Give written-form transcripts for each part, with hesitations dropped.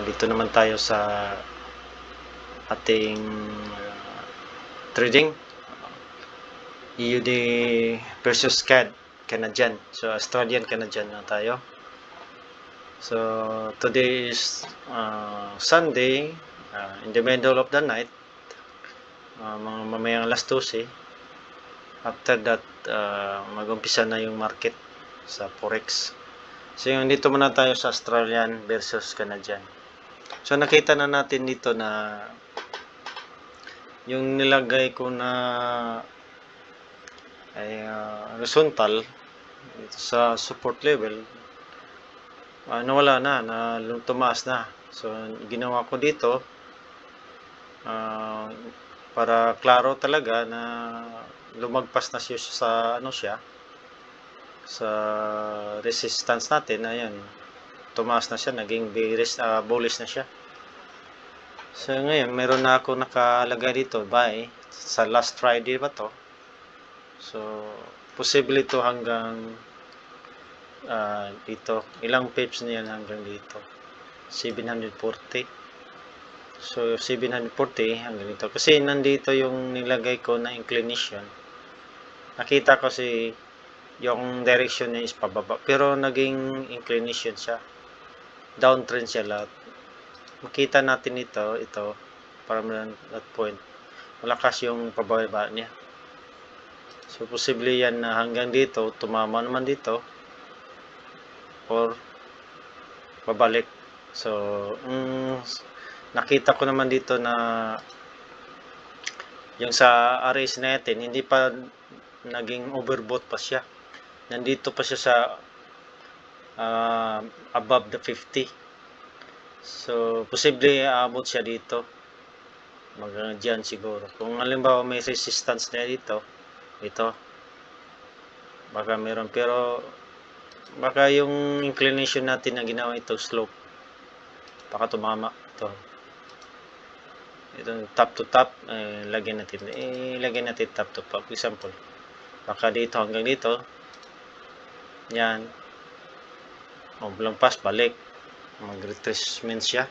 Dito naman tayo sa ating trading. EUD versus CAD, Canadian. So Australian Canadian na tayo. So today is Sunday, in the middle of the night, mga mamayang alas 12. After that, mag-umpisa na yung market sa Forex. So yung dito muna tayo sa Australian versus Canadian. So nakita na natin dito na yung nilagay ko na ay horizontal dito sa support level, nawala na, tumaas na. So ginawa ko dito para klaro talaga na lumagpas na siya sa sa resistance natin. Ayan, tumaas na siya, naging bullish na siya. So ngayon meron na ako nakalagay dito buy sa last Friday ba to. So posible ito hanggang dito, ilang pips niyan hanggang dito, 740. So 740 hanggang dito, kasi nandito yung nilagay ko na inclination. Nakita ko yung direction niya is pababa, pero naging inclination siya, downtrend siya lahat. Makita natin ito para that point malakas yung pababa niya. So posible yan na hanggang dito, tumama naman dito or babalik. So nakita ko naman dito na yung sa RS natin hindi pa naging overbought pa siya, nandito pa siya sa above the 50. So posible aabot siya dito, dyan siguro. Kung halimbawa may resistance na dito, ito baka meron, pero baka yung inclination natin na ginawa ito slope, baka tumama ito top to top. Lagyan natin top to top. Example, baka dito hanggang dito, yan, lampas, balik, mag-retracement siya.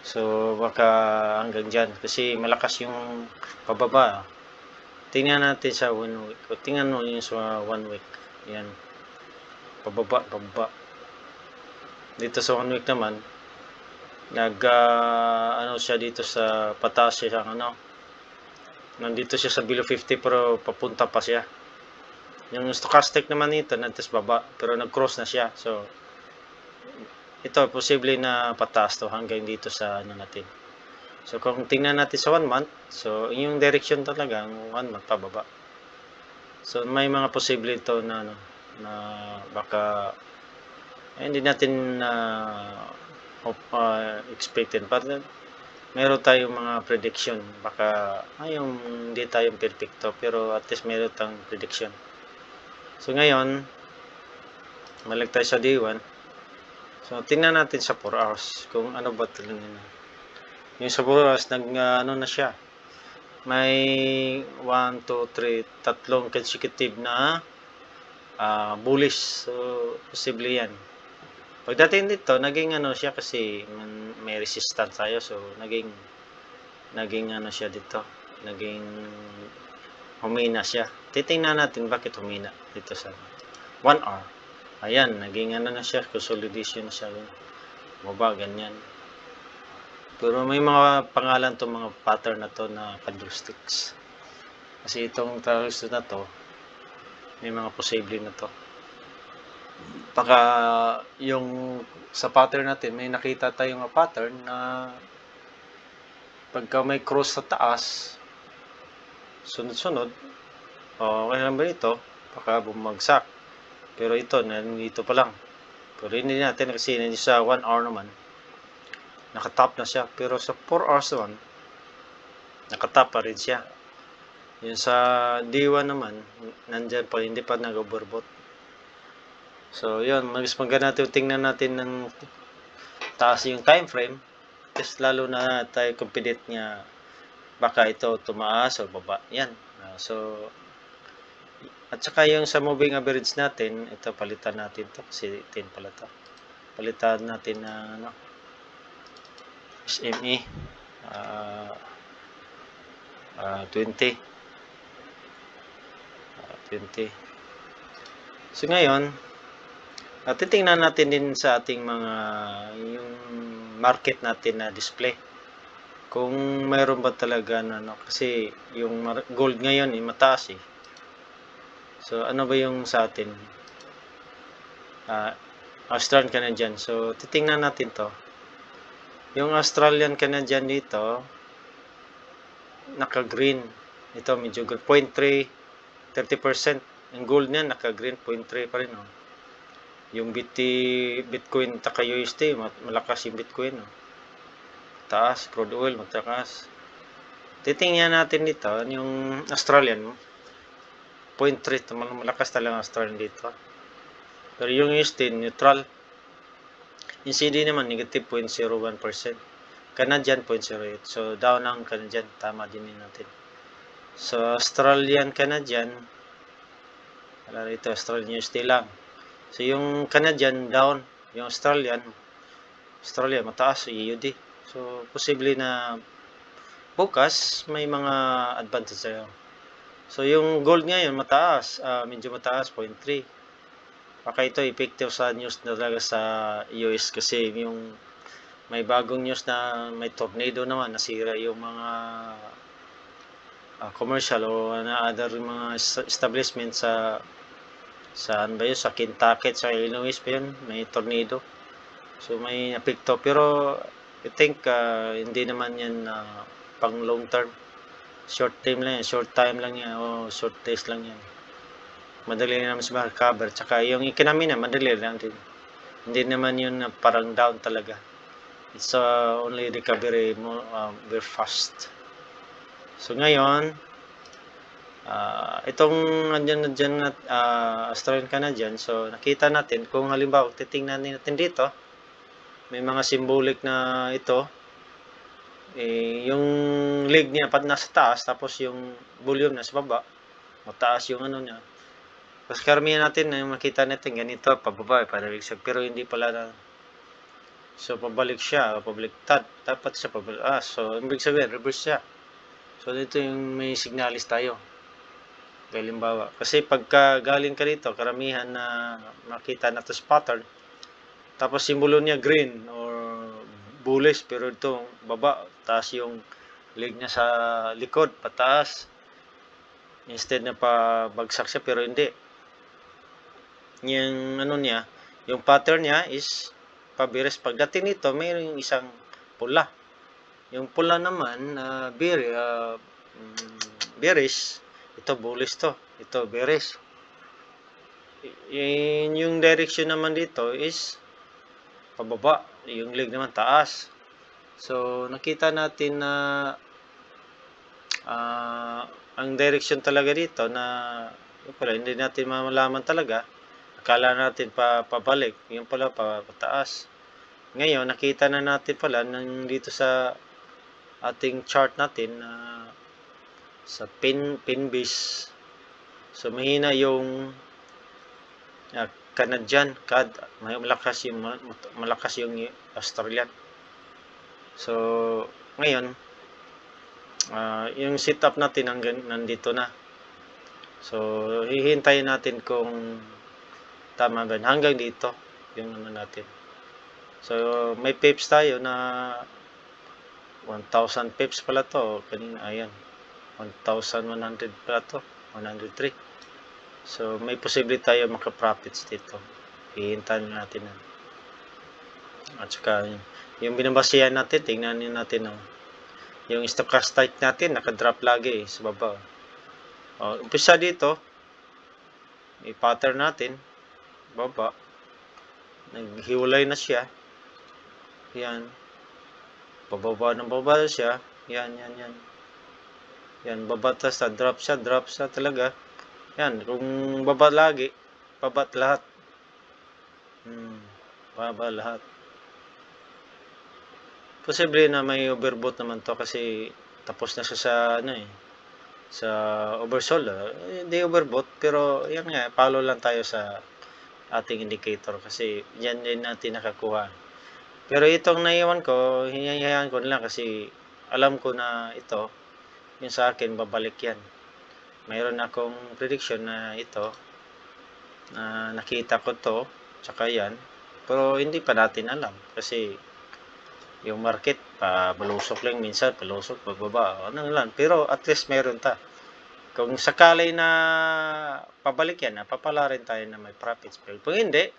So baka hanggang dyan, kasi malakas yung pababa. Tingnan natin sa 1 week. O tingnan mo yung sa 1 week. Yan, pababa. Dito sa 1 week naman, siya dito sa pataas siya, nandito siya sa below 50 pero papunta pa siya. Yung stochastic naman nito nandito sa baba, pero nag-cross na siya. So ito posible na pataas to hanggang dito sa natin. So kung tingnan natin sa 1 month, so yung direction talaga 1 month pababa. So may mga posible ito na baka hindi natin expected, pero meron tayong mga prediction. Baka hindi tayo perfecto, pero at least meron tayong prediction. So ngayon balik tayo sa day 1. So tingnan natin sa 4 hours kung ano ba talaga. Yung sa 4 hours na siya, may 1, 2, 3, tatlong consecutive na bullish. So posible yan. Pagdating dito, naging siya, kasi may resistance tayo. So naging siya dito, naging humina siya. Titingnan natin bakit humina dito sa 1 hour. Ayan, naging na siya, consolidation na siya, baba, ganyan. Pero may mga pangalan to, mga pattern na to na candlesticks, kasi itong candlestick na to may mga posible na to. Baka yung sa pattern natin may nakita tayong pattern na pagka may cross sa taas, sunod-sunod, okay lang ba ito, baka bumagsak. Pero ito, nandito pa lang. Pero hindi natin, kasi sa 1 hour naman nakatop na siya, pero sa 4 hours naman nakatop pa rin siya. Yung sa D1 naman nandyan pa, hindi pa nag-overbought. So yun, mas maganda natin tingnan natin ng taas yung time frame, kasi lalo na tayo confident niya baka ito tumaas o baba. Yan. So at saka yung sa moving average natin, ito palitan natin to, kasi 10 pala to. Palitan natin na SME 20. So ngayon, titingnan natin din sa ating mga yung market natin na display. Kung mayroon ba talaga kasi yung gold ngayon mataas eh. So ano ba yung sa atin? Australian Canadian. So titingnan natin to. Yung Australian Canadian dito naka-green. Ito medyo good. 0.3, 30%. Yung gold niya naka-green, 0.3 pa rin. Yung Bitcoin taka USD, malakas yung Bitcoin. Taas, crude oil, magtakas. Titingnan natin dito, yung Australian, 0.3, malakas talaga ang Australian dito. Pero yung USD, neutral. Yung CD naman, negative 0.01%. Canadian, 0.08. So, down ang Canadian. Tama din natin. So, Australian, Canadian. Wala rito, Australian USD lang. So, yung Canadian, down. Yung Australia, mataas. EUD. So, posible na bukas, may mga advantage sa'yo. So, yung gold ngayon, mataas. Medyo mataas, 0.3. Baka ito, effective sa news na talaga sa US kasi yung may bagong news na may tornado naman, nasira yung mga commercial o other mga establishment sa saan ba yun? Sa Kentucky, sa Illinois pa yun, may tornado. So may apekto, pero I think hindi naman yan pang long term. Short time lang yan, o short days lang yan. Madali naman sa recover. Tsaka yung economy na, madali lang din. Hindi naman yun parang down talaga. It's only recovery very fast. So ngayon, itong andyan Australian Canadian, so nakita natin kung halimbawa titingnan natin dito, may mga symbolic na ito, yung leg niya nasa taas, tapos yung volume nasa baba, mataas yung ano niya. Tapos karamihan natin makita natin ganito, pababa, pabalik siya, pero hindi pala na. So pabalik siya, pabaliktad, dapat siya pabalik. So ibig sabihin reverse siya. So dito yung may signalis tayo. Halimbawa, kasi pagka galing ka dito, karamihan na makita na to pattern, tapos simbolo niya green or bullish, pero ito baba, taas yung leg niya sa likod, pataas. Instead na pabagsak siya, pero hindi. Yung ano niya, yung pattern niya is pabiris. Pagdating nito, mayroong isang pula. Yung pula naman, bearish. Ito bullish to. Ito bearish. Yung direction naman dito is pababa. Yung leg naman taas. So, nakita natin na ang direction talaga dito na hindi natin mamalaman talaga. Akala natin pabalik. Yung pala pataas. Ngayon, nakita na natin pala dito sa ating chart natin na sa pin base. So mahina yung Canadian CAD, malakas yung Australian. So ngayon yung setup natin nandito na. So hihintayin natin kung tama ba hanggang dito yung ano natin. So may pips tayo na 1,000 pips pala to kanina, ayan. 1,100 pala to, 103. So, may posible tayo maka-profits dito. Hihintayin natin na. At saka, yung binabasihan natin, tingnan natin. Yung stochastic natin, naka-drop lagi sa baba. Umpisa dito, may pattern natin, baba. Naghiwalay na siya. Yan. Bababa ng bababa siya. Yan. Yan, baba tas drop siya talaga. Yan, kung baba lagi, baba lahat. Baba lahat. Posible na may overbought naman to kasi tapos na siya sa sa oversold. Hindi overbought, pero yan nga, follow lang tayo sa ating indicator kasi yan din natin nakakuha. Pero itong naiwan ko, hinahayaan ko na lang kasi alam ko na ito, yung sa akin, babalik yan. Mayroon akong prediction na ito, na nakita ko to, tsaka yan. Pero hindi pa natin alam kasi yung market, palusok lang minsan, palusok, pagbaba, ano lang. Pero at least meron ta. Kung sakali na pabalik yan, papala rin tayo na may profits. Pero kung hindi,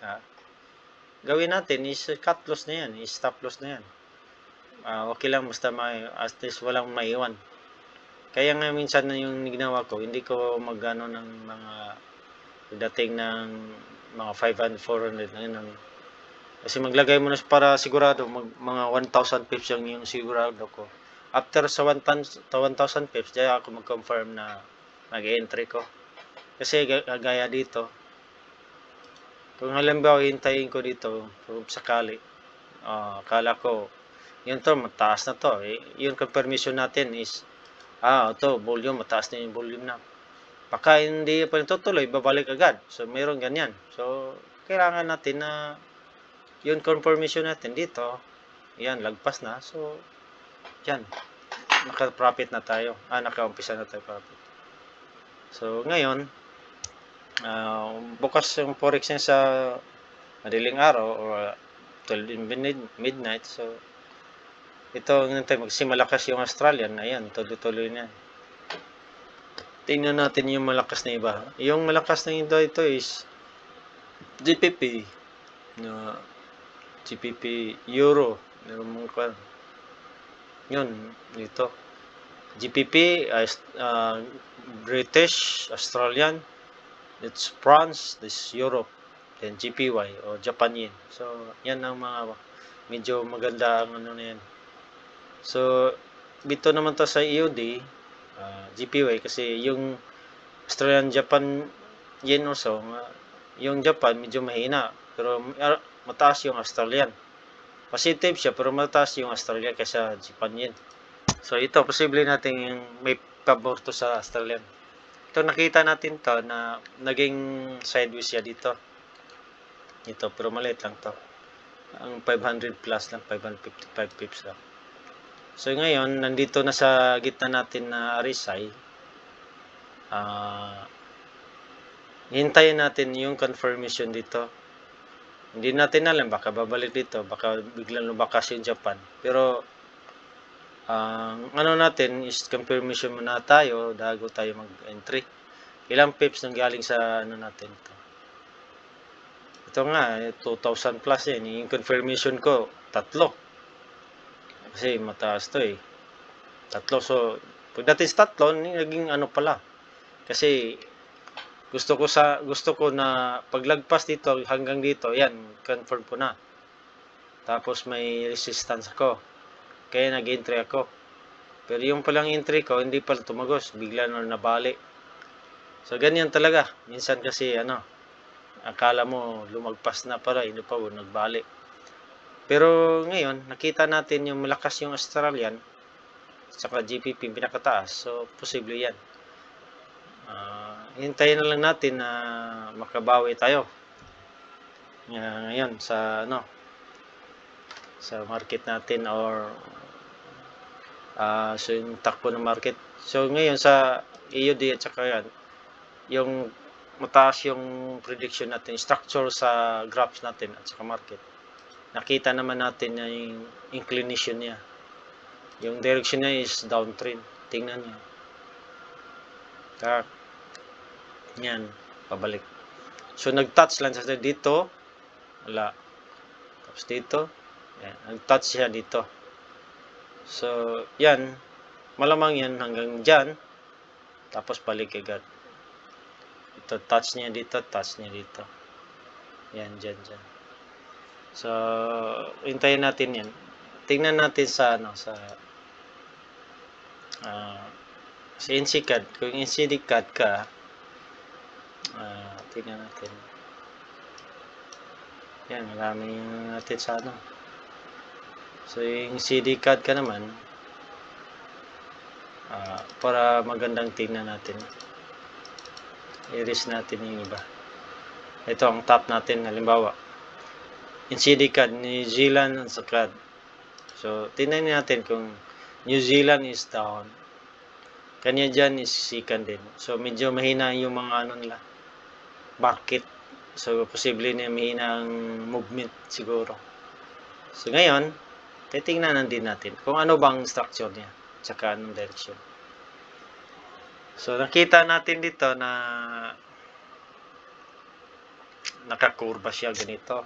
gawin natin is cut loss na yan, is stop loss na yan. Okay lang basta at least walang maiwan. Kaya nga minsan na yung ginawa ko, hindi ko magano ng mga dating ng mga 500, 400 na yun. Kasi maglagay mo na para sigurado, mga 1,000 pips yung sigurado ko. After sa 1,000 pips, daya ako mag-confirm na mag-entry ko. Kasi gaya dito, kung halimbawa hintayin ko dito, kung sakali, akala ko, yun to, mataas na to. Yung confirmation natin is, ito, volume, mataas na yung volume na. Baka hindi pa tutuloy, babalik agad. So, mayroon ganyan. So, kailangan natin na yung confirmation natin dito, yan, lagpas na. So, yan, naka-profit na tayo. Naka-umpisa na tayo profit. So, ngayon, bukas yung forex niya sa madaling araw or 12 midnight. So, ito, magsimalakas yung Australian. Ayan, tuloy-tuloy na. Tingnan natin yung malakas na iba. Yung malakas na ito is GPP. GPP Euro. Yun, dito. GPP, British, Australian, it's France, this Europe, then GPY o Japan Yen. So, yan ang mga medyo maganda ang ano na yan. So, dito naman to sa EUD, GPY kasi yung Australian Japan Yen also, yung Japan medyo mahina, pero mataas yung Australian. Positive siya pero mataas yung Australian kaysa Japan Yen. So, ito, posible natin may pabor to sa Australian. Ito, nakita natin to na naging sideways siya dito. Ito, pero maliit lang to. Ang 500 plus lang, 555 pips lang. So, ngayon, nandito na sa gitna natin na RSI. Hintayin natin yung confirmation dito. Hindi natin alam, baka babalik dito, baka biglang lumakas yung Japan. Pero, ano natin is confirmation muna tayo bago tayo mag-entry. Ilang pips nang galing sa ano natin to. Ito nga 2,000 plus yan. Yung confirmation ko 3. Kasi mataas to eh. 3. So pagdating sa 3, naging ano pala. Kasi gusto ko na paglagpas dito hanggang dito, yan, confirm ko na. Tapos may resistance ako. Kaya nag-entry ako. Pero yung palang entry ko, hindi pala tumagos. Bigla na nabali. So, ganyan talaga. Minsan kasi, akala mo lumagpas na para, hindi pa, nagbali. Pero ngayon, nakita natin yung malakas yung Australian, saka GPP pinakataas. So, posible yan. Hintayin na lang natin na makabawi tayo. Ngayon, sa market natin or so yung takbo ng market. So ngayon sa EUD at saka yan, yung mataas yung prediction natin, structure sa graphs natin at saka market. Nakita naman natin na yung inclination niya. Yung direction niya is downtrend. Tingnan niyo. Yan, pabalik. So nag-touch lang siya dito. Wala. Tapos dito. Yan, nag-touch siya dito. So, yan. Malamang yan hanggang dyan. Tapos balik agad. Ito, touch niya dito, touch niya dito. Yan, dyan. So, hintayin natin yan. Tingnan natin sa, sa NCCAD. Kung NCCAD ka, tingnan natin. Yan, marami natin sa So, yung CD card ka naman, para magandang tingnan natin. I-erase natin yung iba. Ito ang top natin, halimbawa. NCD CAD, New Zealand at sa CAD. So, tingnan natin kung New Zealand is down. Kanya dyan is second din. So, medyo mahina yung mga ano nila, market. So, posible na mahina ang movement siguro. So, ngayon, titingnan din natin kung ano bang structure niya, tsaka anong direction. So, nakita natin dito na nakakurba siya ganito.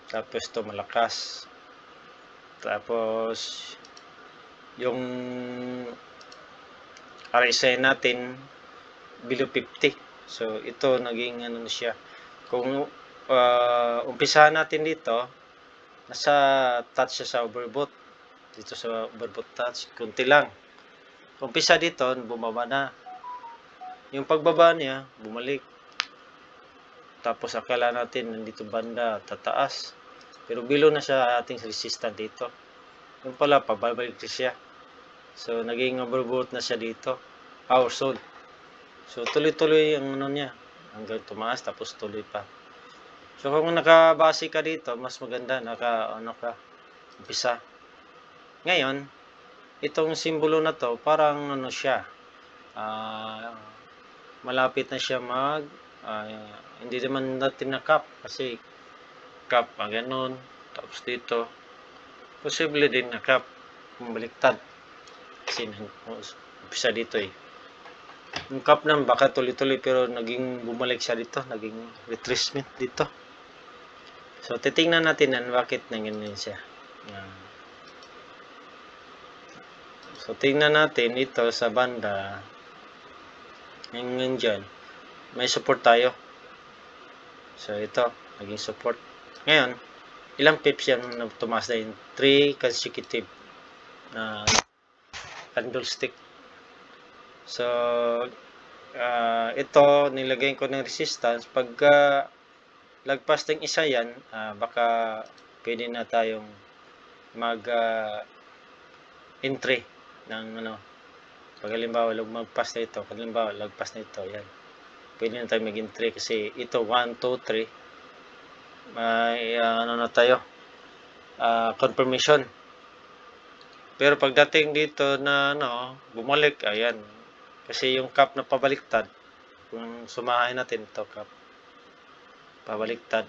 Tapos ito malakas. Tapos yung RSI natin below 50. So ito naging ano siya. Kung umpisahan natin dito, nasa touch siya sa overbought. Dito sa overbought touch, kunti lang. Umpisa dito, bumaba na. Yung pagbaba niya, bumalik. Tapos akala natin nandito banda, tataas. Pero below na siya ating resistance dito. Yung pala, pabalik siya. So, naging overbought na siya dito. Hour sold. So, tuloy-tuloy ang ano niya. Hanggang tumaas, tapos tuloy pa. So, kung nakabase ka dito, mas maganda. Umpisa. Ngayon, itong simbolo na to, parang ano siya. Malapit na siya hindi naman natin na-cap. Kasi, cap, ganun. Tapos dito, posible din na-cap. Baliktad. Kasi umpisa dito eh. Yung cap naman baka tuloy-tuloy pero naging bumalik siya dito. Naging retracement dito. So, titingnan natin bakit nangyayari siya. So, tingnan natin ito sa banda. Ngayon dyan. May support tayo. So, ito. Naging support. Ngayon, ilang pips yan na tumaas na yun? 3 consecutive na candlestick. So, ito, nilagay ko ng resistance. Pagka lagpas ng isa yan, baka pwede na tayong mag-entry ng ano. Pag halimbawa, magpas na ito. Pag halimbawa, lagpas na ito. Yan. Pwede na tayo mag-entry kasi ito, 1, 2, 3. May ano na tayo. Confirmation. Pero pagdating dito na bumalik, ayan. Kasi yung cap na pabaliktad, kung sumahin natin ito cap, pabaliktad,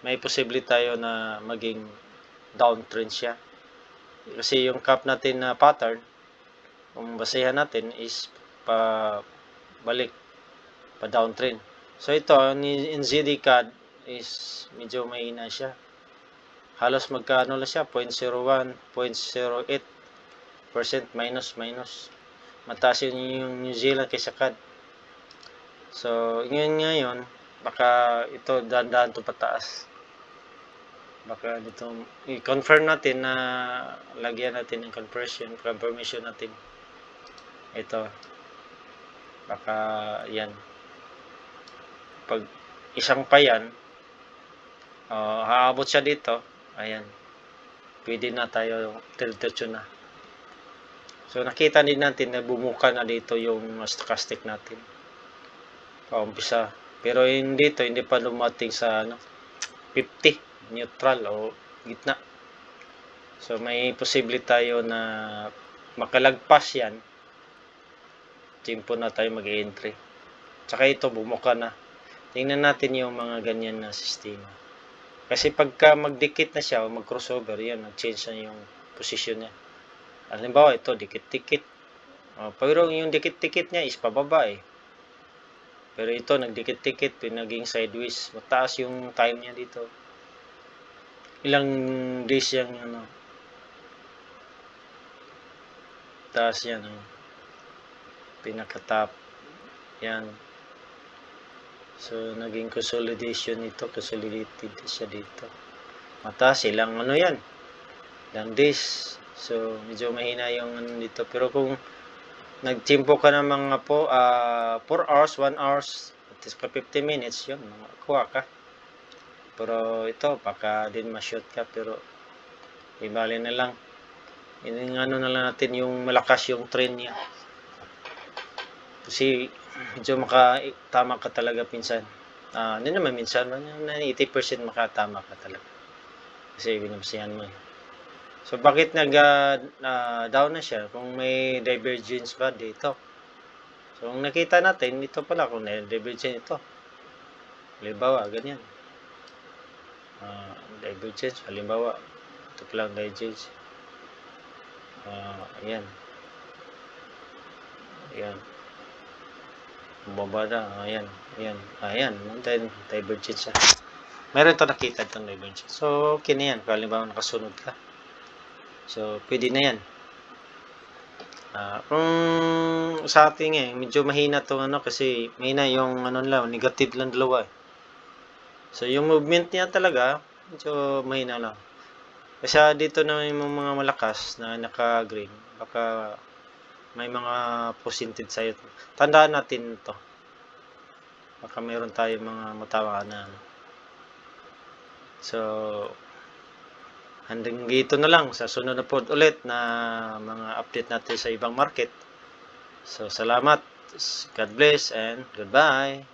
may posible tayo na maging downtrend siya. Kasi yung cap natin na pattern, kung basehan natin is pabalik, pa downtrend. So ito, NZD CAD is medyo mahina siya. Halos magkano lang siya, 0.01, 0.08% minus. Mataas yung New Zealand kaysa CAD. So, ngayon, baka ito dahan-dahan ito pataas. Baka dito, i-confirm natin na lagyan natin ng confirmation natin. Ito. Baka yan. Pag isang pa yan, haabot siya dito. Ayan. Pwede na tayo diretso na. So, nakita din natin na bumuka na dito yung stochastic natin. Paumpisa. Pero dito, hindi pa lumating sa 50. Neutral o gitna. So, may posible tayo na makalagpas yan. Timpo na tayo mag-entry. Tsaka ito, bumuka na. Tingnan natin yung mga ganyan na sistema. Kasi pagka magdikit na siya o mag-crossover, yan, nag-change na yung position niya. Halimbawa, ito, dikit-dikit. Pero yung dikit-dikit niya is pababa eh. Pero ito, nagdikit-dikit, pinaging sideways. Mataas yung time niya dito. Ilang days yung taas yan. Pinaka-top. Yan. So, naging consolidation ito. Consolidated siya dito. Mataas, ilang yan. Ilang days. So, medyo mahina yung dito. Pero kung nagtimpo ka ng mga 4 hours, 1 hours, at least ka 50 minutes, yun, kuha ka. Pero ito, baka din ma-shoot ka. Pero, ibali na lang. Na lang natin yung malakas yung trend niya. Kasi, medyo makatama ka talaga pinsan. Ano naman minsan, 80% makatama ka talaga. Kasi binabasihan mo eh. So, bakit down na siya? Kung may divergence ba dito? So, kung nakita natin, ito pala, kung divergence ito. Halimbawa, ganyan. Divergence, halimbawa, ito pala ang divergence. Ayan. Ayan. Bumaba na, ayan. Ayan, divergence siya. Meron ito nakita itong divergence. So, okay na yan. Kung halimbawa nakasunod ka. So, pwede na yan. Kung sa ating medyo mahina itong kasi mahina yung negative lang dalawa. So, yung movement niya talaga, medyo mahina lang. Kasi dito na yung mga malakas na naka-green, baka may mga percentage sa'yo. Tandaan natin ito. Baka mayroon tayo mga matawa na. So, hanggang dito na lang sa sunod na pod ulit na mga update natin sa ibang market. So, salamat. God bless and goodbye.